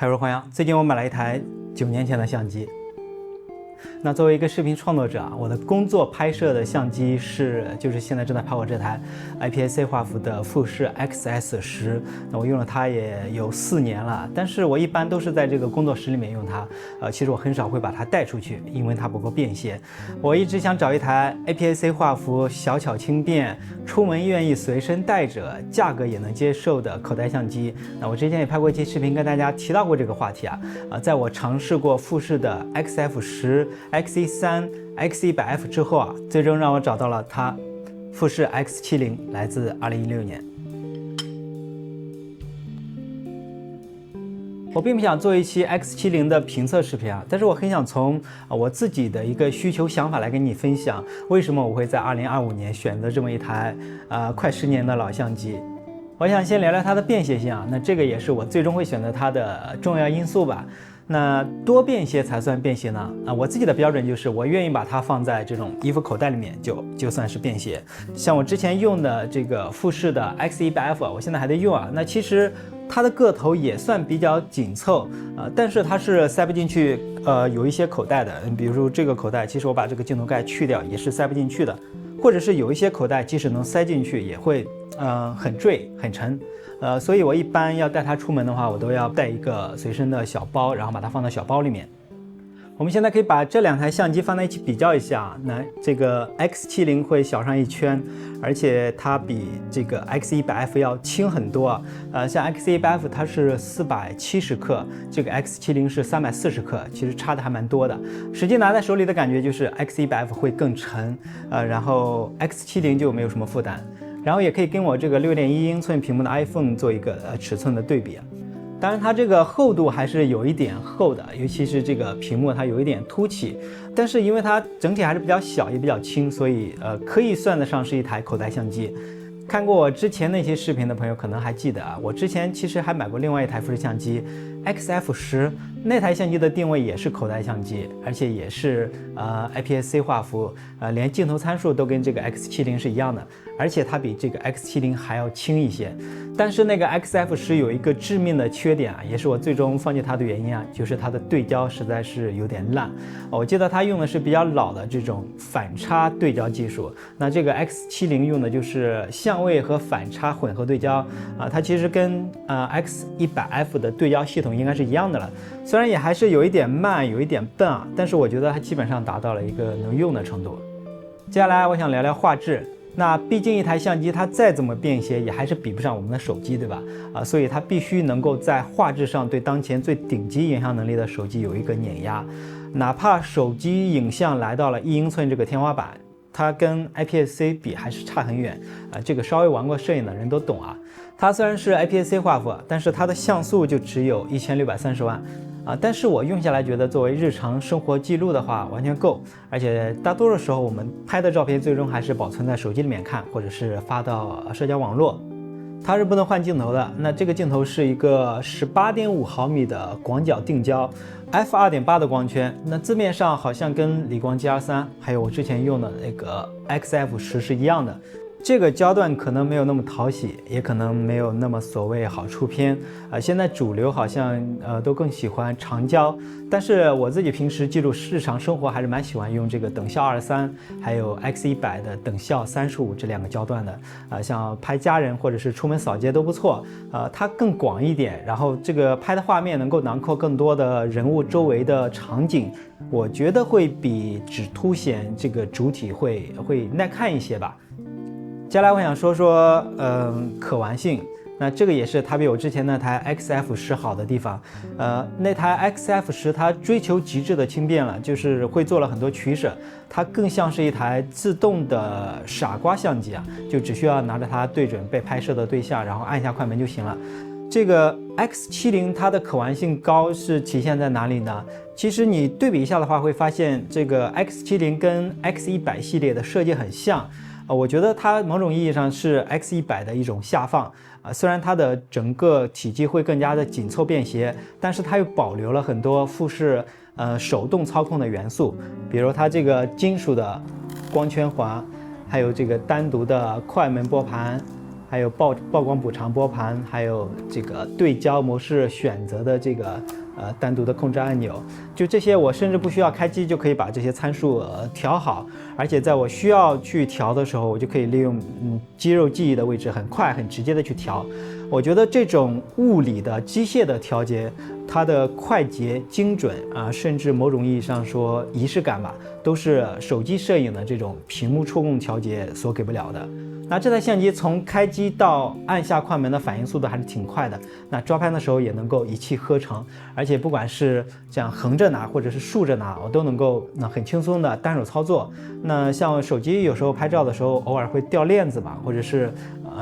嗨，我是黄洋。最近我买了一台9年前的相机。那作为一个视频创作者啊，我的工作拍摄的相机就是现在正在拍我这台 IPAC 画幅的富士 XS10。那我用了它也有4年了，但是我一般都是在这个工作室里面用它。其实我很少会把它带出去，因为它不够便携。我一直想找一台 IPAC 画幅小巧轻便，出门愿意随身带着，价格也能接受的口袋相机。那我之前也拍过一期视频跟大家提到过这个话题啊。在我尝试过富士的 XF10、XE3、X100F 之后啊，最终让我找到了它，富士 X70，来自2016年。我并不想做一期 X70的评测视频啊，但是我很想从我自己的一个需求想法来跟你分享，为什么我会在2025年选择这么一台快10年的老相机。我想先聊聊它的便携性啊，那这个也是我最终会选择它的重要因素吧。那多便携才算便携呢？我自己的标准就是我愿意把它放在这种衣服口袋里面就算是便携。像我之前用的这个富士的 X100F， 我现在还在用啊。那其实它的个头也算比较紧凑，但是它是塞不进去有一些口袋的，比如说这个口袋，其实我把这个镜头盖去掉也是塞不进去的，或者是有一些口袋即使能塞进去也会很坠很沉。所以我一般要带它出门的话，我都要带一个随身的小包，然后把它放到小包里面。我们现在可以把这2台相机放在一起比较一下，那这个 X70会小上1圈，而且它比这个 X100F 要轻很多。像 X100F 它是470克，这个 X70是340克，其实差的还蛮多的。实际拿在手里的感觉就是 X100F 会更沉，然后 X70就没有什么负担。然后也可以跟我这个6.1英寸屏幕的 iPhone 做一个尺寸的对比。当然它这个厚度还是有一点厚的，尤其是这个屏幕它有一点凸起，但是因为它整体还是比较小也比较轻，所以可以算得上是一台口袋相机。看过我之前那些视频的朋友可能还记得啊，我之前其实还买过另外一台富士相机 XF10， 那台相机的定位也是口袋相机，而且也是IPAC 画幅，连镜头参数都跟这个 X70是一样的，而且它比这个 X70还要轻一些。但是那个 XF10有一个致命的缺点啊，也是我最终放弃它的原因啊，就是它的对焦实在是有点烂。我记得它用的是比较老的这种反差对焦技术，那这个 X70用的就是相位和反差混合对焦啊，它其实跟X100F 的对焦系统应该是一样的了，虽然也还是有一点慢，有一点笨啊，但是我觉得它基本上达到了一个能用的程度。接下来我想聊聊画质。那毕竟一台相机它再怎么便携也还是比不上我们的手机，对吧？所以它必须能够在画质上对当前最顶级影像能力的手机有一个碾压。哪怕手机影像来到了1英寸这个天花板，它跟 IPAC 比还是差很远。这个稍微玩过摄影的人都懂啊。它虽然是 IPAC 画幅，但是它的像素就只有1630万。但是我用下来觉得作为日常生活记录的话完全够，而且大多数时候我们拍的照片最终还是保存在手机里面看，或者是发到社交网络。它是不能换镜头的，那这个镜头是一个18.5毫米的广角定焦 f2.8 的光圈，那字面上好像跟理光 GR3 还有我之前用的那个 XF10是一样的。这个焦段可能没有那么讨喜，也可能没有那么所谓好出片现在主流好像都更喜欢长焦，但是我自己平时记录日常生活还是蛮喜欢用这个等效23还有 X100的等效35这2个焦段的像拍家人或者是出门扫街都不错。它更广一点，然后这个拍的画面能够囊括更多的人物周围的场景，我觉得会比只凸显这个主体会耐看一些吧。接下来我想说说可玩性，那这个也是它比我之前那台 XF10好的地方。那台 XF10它追求极致的轻便了，就是会做了很多取舍，它更像是一台自动的傻瓜相机啊，就只需要拿着它对准被拍摄的对象，然后按一下快门就行了。这个 X70它的可玩性高是体现在哪里呢？其实你对比一下的话，会发现这个 X70跟 X100系列的设计很像。我觉得它某种意义上是 X100的一种下放虽然它的整个体积会更加的紧凑便携，但是它又保留了很多富士手动操控的元素，比如它这个金属的光圈环，还有这个单独的快门拨盘，还有曝光补偿拨盘，还有这个对焦模式选择的这个单独的控制按钮，就这些我甚至不需要开机就可以把这些参数调好，而且在我需要去调的时候，我就可以利用肌肉记忆的位置，很快很直接的去调。我觉得这种物理的机械的调节，它的快捷精准甚至某种意义上说仪式感吧，都是手机摄影的这种屏幕触控调节所给不了的。那这台相机从开机到按下快门的反应速度还是挺快的，那抓拍的时候也能够一气呵成，而且不管是这样横着拿或者是竖着拿，我都能够很轻松的单手操作。那像手机有时候拍照的时候偶尔会掉链子吧，或者是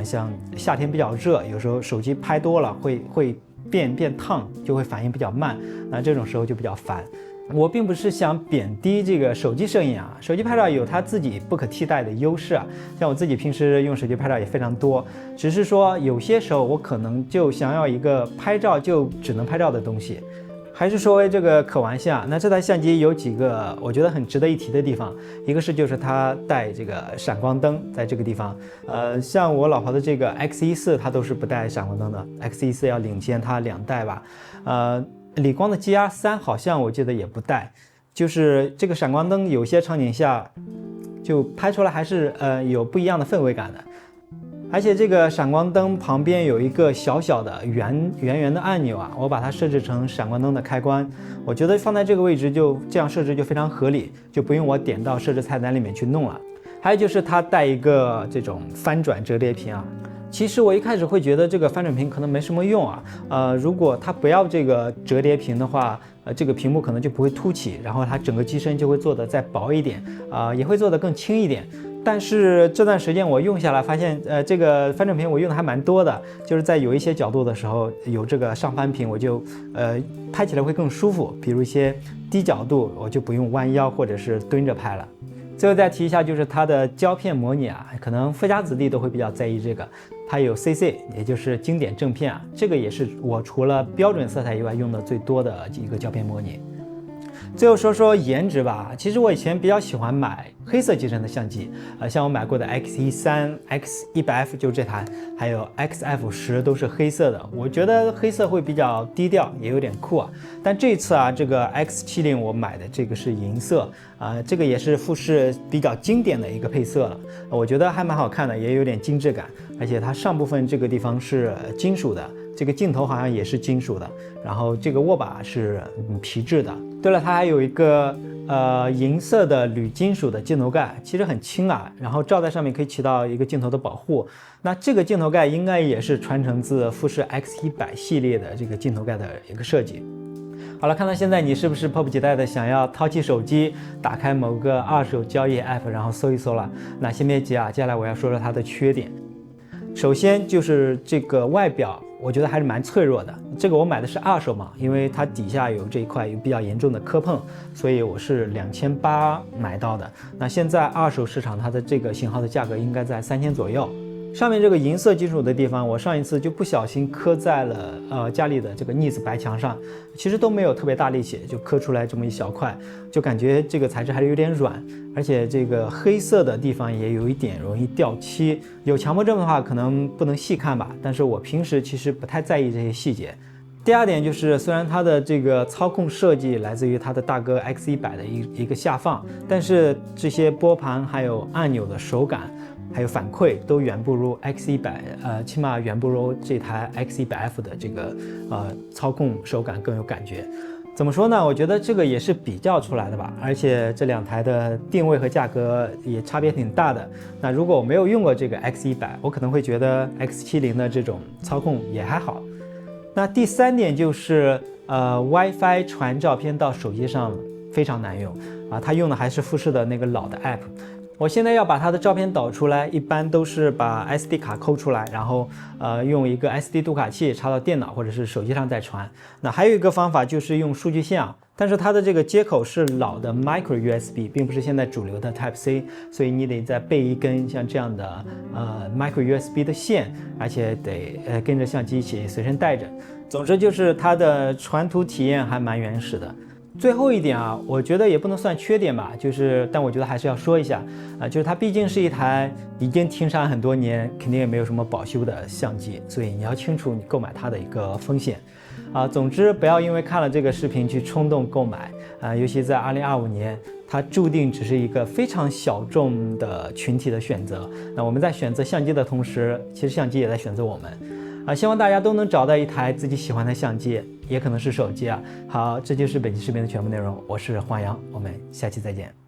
像夏天比较热，有时候手机拍多了会变烫，就会反应比较慢，那这种时候就比较烦。我并不是想贬低这个手机摄影手机拍照有它自己不可替代的优势像我自己平时用手机拍照也非常多，只是说有些时候我可能就想要一个拍照就只能拍照的东西。还是说这个可玩性那这台相机有几个我觉得很值得一提的地方，一个是就是它带这个闪光灯，在这个地方，像我老婆的这个 X14它都是不带闪光灯的 ，X14要领先它2代吧，理光的 GR3好像我记得也不带，就是这个闪光灯有些场景下就拍出来还是有不一样的氛围感的。而且这个闪光灯旁边有一个小小的圆的按钮我把它设置成闪光灯的开关，我觉得放在这个位置就这样设置就非常合理，就不用我点到设置菜单里面去弄了。还有就是它带一个这种翻转折叠屏其实我一开始会觉得这个翻转屏可能没什么用如果它不要这个折叠屏的话，这个屏幕可能就不会凸起，然后它整个机身就会做得再薄一点也会做得更轻一点。但是这段时间我用下来发现，这个翻转屏我用的还蛮多的，就是在有一些角度的时候有这个上翻屏，我就拍起来会更舒服。比如一些低角度，我就不用弯腰或者是蹲着拍了。最后再提一下，就是它的胶片模拟可能富家子弟都会比较在意这个，它有 CC， 也就是经典正片这个也是我除了标准色彩以外用的最多的一个胶片模拟。最后说说颜值吧，其实我以前比较喜欢买黑色机身的相机，像我买过的 X13、X100F 就这台，还有 XF10都是黑色的，我觉得黑色会比较低调，也有点酷但这次这个 X70我买的这个是银色，这个也是富士比较经典的一个配色了，我觉得还蛮好看的，也有点精致感，而且它上部分这个地方是金属的。这个镜头好像也是金属的，然后这个握把是皮质的。对了，它还有一个银色的铝金属的镜头盖，其实很轻然后罩在上面可以起到一个镜头的保护。那这个镜头盖应该也是传承自富士 X100系列的这个镜头盖的一个设计。好了，看到现在你是不是迫不及待的想要掏起手机，打开某个二手交易 app， 然后搜一搜了？那先别急接下来我要说说它的缺点。首先就是这个外表，我觉得还是蛮脆弱的。这个我买的是二手嘛，因为它底下有这一块有比较严重的磕碰，所以我是2800买到的。那现在二手市场它的这个型号的价格应该在3000左右。上面这个银色金属的地方，我上一次就不小心磕在了家里的这个腻子白墙上，其实都没有特别大力气，就磕出来这么一小块，就感觉这个材质还是有点软，而且这个黑色的地方也有一点容易掉漆。有强迫症的话可能不能细看吧，但是我平时其实不太在意这些细节。第二点就是，虽然它的这个操控设计来自于它的大哥 X100的一个下放，但是这些拨盘还有按钮的手感还有反馈都远不如 X100，起码远不如这台 X100F 的这个操控手感更有感觉。怎么说呢？我觉得这个也是比较出来的吧，而且这两台的定位和价格也差别挺大的。那如果我没有用过这个 X100，我可能会觉得 X70的这种操控也还好。那第三点就是WiFi 传照片到手机上非常难用它用的还是富士的那个老的 app。我现在要把它的照片导出来，一般都是把 SD 卡抠出来，然后用一个 SD 读卡器插到电脑或者是手机上再传。那还有一个方法就是用数据线但是它的这个接口是老的 Micro USB， 并不是现在主流的 Type C， 所以你得再备一根像这样的Micro USB 的线，而且得跟着相机一起随身带着。总之就是它的传图体验还蛮原始的。最后一点啊，我觉得也不能算缺点吧，但我觉得还是要说一下就是它毕竟是一台已经停产很多年，肯定也没有什么保修的相机，所以你要清楚你购买它的一个风险总之不要因为看了这个视频去冲动购买尤其在2025年，它注定只是一个非常小众的群体的选择。那我们在选择相机的同时，其实相机也在选择我们希望大家都能找到一台自己喜欢的相机，也可能是手机好，这就是本期视频的全部内容。我是黄洋，我们下期再见。